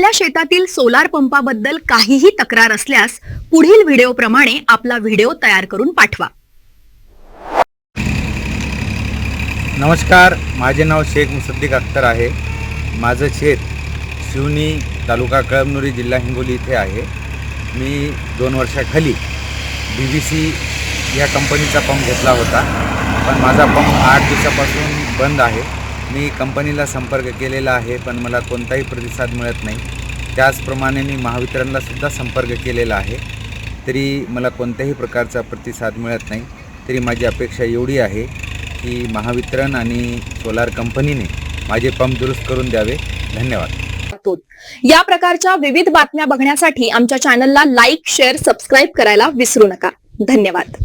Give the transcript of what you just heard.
आपल्या शेतातील सोलार पंपाबद्दल काहीही तक्रार असल्यास पुढील व्हिडिओप्रमाणे आपला व्हिडिओ तयार करून पाठवा। नमस्कार, माझे नाव शेख मुसद्दीक अख्तर आहे। माझं शेत शिवनी तालुका कळमनुरी जिल्हा हिंगोली इथे आहे। मी 2 वर्षाखाली BBC या कंपनीचा पंप घेतला होता, पण माझा पंप 8 दिवसापासून बंद आहे। मी कंपनीला संपर्क केलेला आहे, पण मला कोणताही प्रतिसाद मिळत नाही। त्याचप्रमाणे मी महावितरणला सुद्धा संपर्क केलेला आहे, तरी मला कोणत्याही प्रकारचा प्रतिसाद मिळत नाही। तरी माझी अपेक्षा एवढी आहे की महावितरण आणि सोलार कंपनीने माझे पंप दुरुस्त करून द्यावे। धन्यवाद। या प्रकारच्या विविध बातम्या बघण्यासाठी आमच्या चॅनलला लाईक, शेअर, सबस्क्राईब करायला विसरू नका। धन्यवाद।